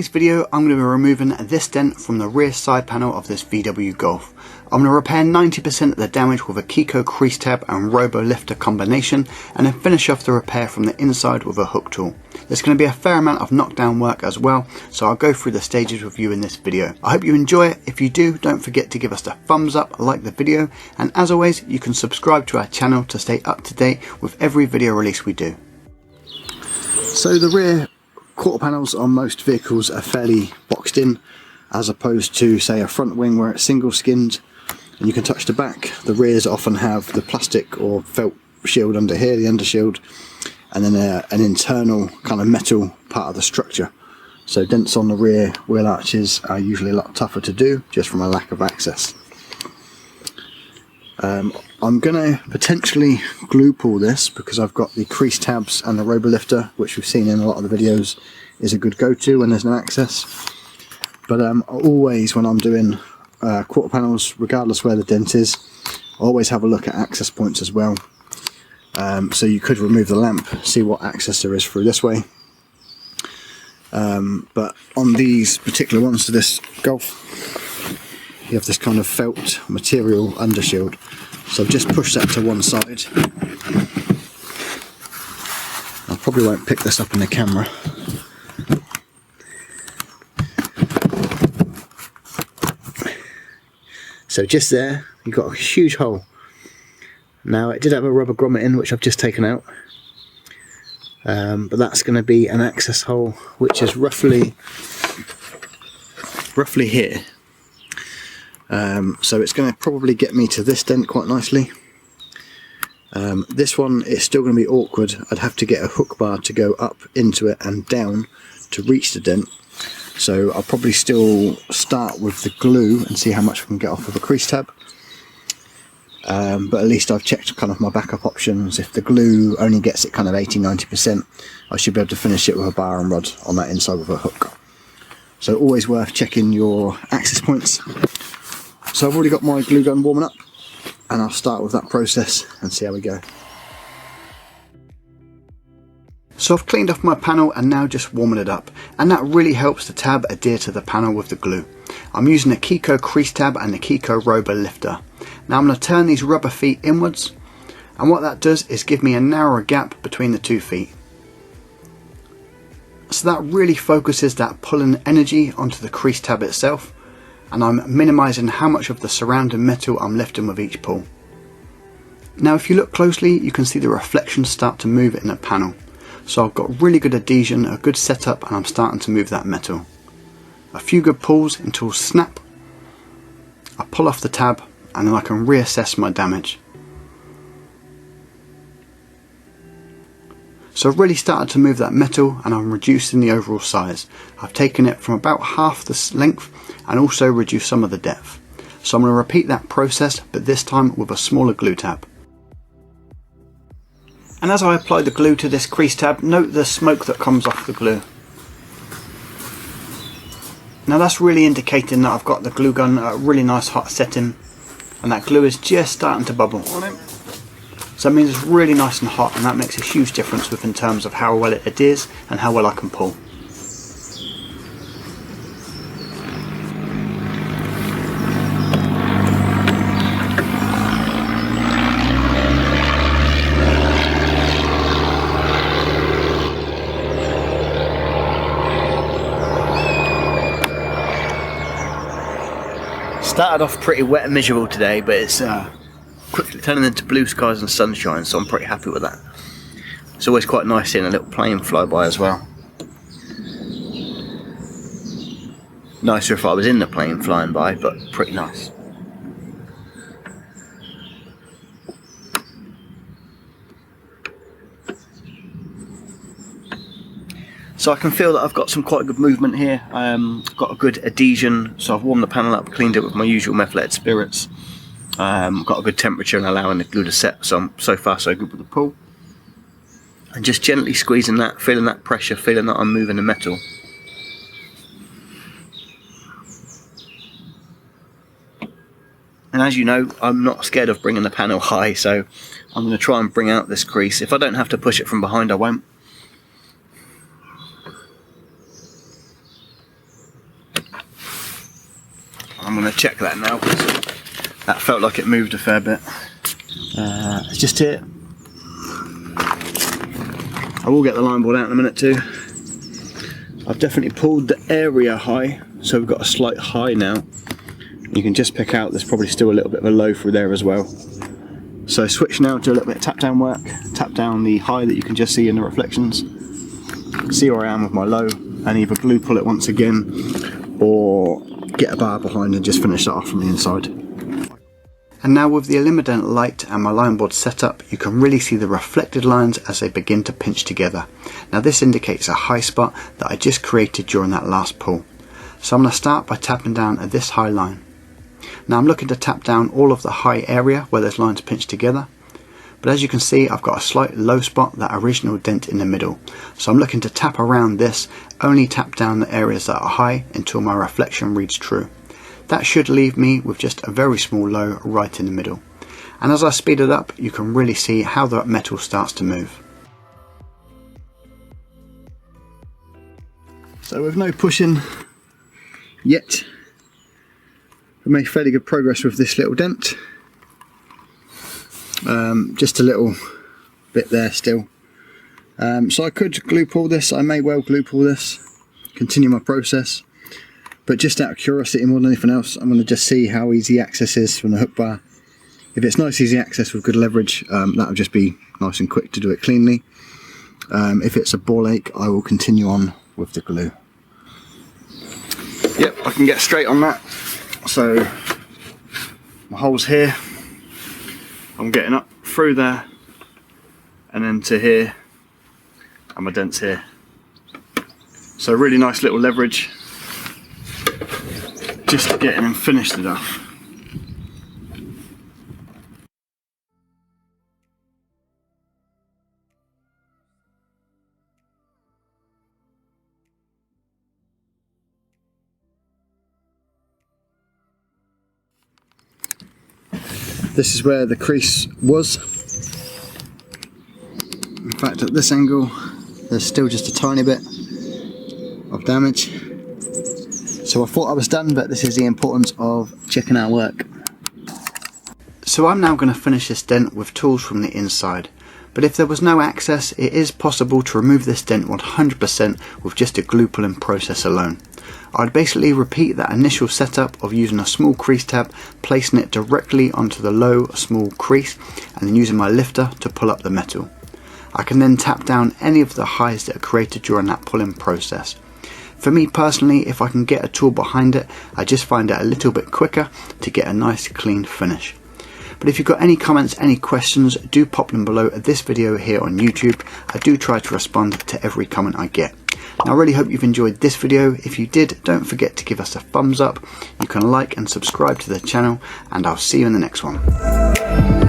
today's video, I'm going to be removing this dent from the rear side panel of this VW Golf. I'm going to repair 90% of the damage with a Keco Crease Tab and Robo Lifter combination, and then finish off the repair from the inside with a hook tool. There's going to be a fair amount of knockdown work as well, so I'll go through the stages with you in this video. I hope you enjoy it. If you do, don't forget to give us a thumbs up, like the video, and as always, you can subscribe to our channel to stay up to date with every video release we do. So the rear quarter panels on most vehicles are fairly boxed in, as opposed to say a front wing where it's single skinned and you can touch the back. The rears often have the plastic or felt shield under here, the undershield, and then an internal kind of metal part of the structure. So dents on the rear wheel arches are usually a lot tougher to do just from a lack of access. I'm going to potentially glue pull this because I've got the crease tabs and the Robo Lifter, which we've seen in a lot of the videos is a good go-to when there's no access. But always when I'm doing quarter panels, regardless where the dent is, I always have a look at access points as well. So you could remove the lamp, see what access there is through this way. But on these particular ones, to this Golf, you have this kind of felt material undershield. So I've just pushed that to one side. I probably won't pick this up in the camera. So just there, you've got a huge hole. Now it did have a rubber grommet in, which I've just taken out. But that's going to be an access hole, which is roughly here. So it's going to probably get me to this dent quite nicely. This one is still going to be awkward. I'd have to get a hook bar to go up into it and down to reach the dent. So I'll probably still start with the glue and see how much we can get off of a crease tab. But at least I've checked kind of my backup options. If the glue only gets it kind of 80–90%, I should be able to finish it with a bar and rod on that inside with a hook. So always worth checking your access points. So I've already got my glue gun warming up, and I'll start with that process and see how we go. So I've cleaned off my panel and now just warming it up, and that really helps the tab adhere to the panel with the glue. I'm using the Keco Crease Tab and the Keco Robo Lifter. Now I'm going to turn these rubber feet inwards, and what that does is give me a narrower gap between the 2 feet. So that really focuses that pulling energy onto the crease tab itself, and I'm minimising how much of the surrounding metal I'm lifting with each pull. Now if you look closely, you can see the reflections start to move in the panel. So I've got really good adhesion, a good setup, and I'm starting to move that metal. A few good pulls until snap. I pull off the tab and then I can reassess my damage. So I've really started to move that metal and I'm reducing the overall size. I've taken it from about half the length and also reduced some of the depth. So I'm going to repeat that process, but this time with a smaller glue tab. And as I apply the glue to this crease tab, note the smoke that comes off the glue. Now that's really indicating that I've got the glue gun at a really nice hot setting, and that glue is just starting to bubble on it. So that means it's really nice and hot, and that makes a huge difference in terms of how well it adheres and how well I can pull. Started off pretty wet and miserable today, but it's quickly turning into blue skies and sunshine, so I'm pretty happy with that. It's always quite nice seeing a little plane fly by as well. Nicer if I was in the plane flying by, but pretty nice. So I can feel that I've got some quite good movement here. Got a good adhesion, so I've warmed the panel up, cleaned it with my usual methylated spirits. Got a good temperature and allowing the glue to set, so far so good with the pull. And just gently squeezing that, feeling that pressure, feeling that I'm moving the metal. And as you know, I'm not scared of bringing the panel high, so I'm going to try and bring out this crease. If I don't have to push it from behind, I won't. I'm going to check that now, because that felt like it moved a fair bit. It's just here. I will get the line board out in a minute too. I've definitely pulled the area high, so we've got a slight high now. You can just pick out there's probably still a little bit of a low through there as well. So switch now to a little bit of tap down work. Tap down the high that you can just see in the reflections. See where I am with my low, and either glue pull it once again or get a bar behind and just finish that off from the inside. And now with the Illumident light and my line board set up, you can really see the reflected lines as they begin to pinch together. Now this indicates a high spot that I just created during that last pull. So I'm going to start by tapping down at this high line. Now I'm looking to tap down all of the high area where those lines pinch together. But as you can see, I've got a slight low spot, that original dent in the middle. So I'm looking to tap around this, only tap down the areas that are high until my reflection reads true. That should leave me with just a very small low right in the middle. And as I speed it up, you can really see how the metal starts to move. So with no pushing yet, we made fairly good progress with this little dent. Just a little bit there still. So I could glue pull this, I may well glue pull this, continue my process. But just out of curiosity more than anything else, I'm going to just see how easy access is from the hook bar. If it's nice easy access with good leverage, that'll just be nice and quick to do it cleanly. If it's a ball ache, I will continue on with the glue. Yep, I can get straight on that. So my hole's here, I'm getting up through there and then to here, and my dent's here. So really nice little leverage. Just getting and finished it off. This is where the crease was. In fact, at this angle, there's still just a tiny bit of damage. So I thought I was done, but this is the importance of checking our work. So I'm now going to finish this dent with tools from the inside. But if there was no access, it is possible to remove this dent 100% with just a glue pulling process alone. I'd basically repeat that initial setup of using a small crease tab, placing it directly onto the low small crease, and then using my lifter to pull up the metal. I can then tap down any of the highs that are created during that pulling process. For me personally, if I can get a tool behind it, I just find it a little bit quicker to get a nice clean finish. But if you've got any comments, any questions, do pop them below this video here on YouTube. I do try to respond to every comment I get. Now I really hope you've enjoyed this video. If you did, don't forget to give us a thumbs up. You can like and subscribe to the channel, and I'll see you in the next one.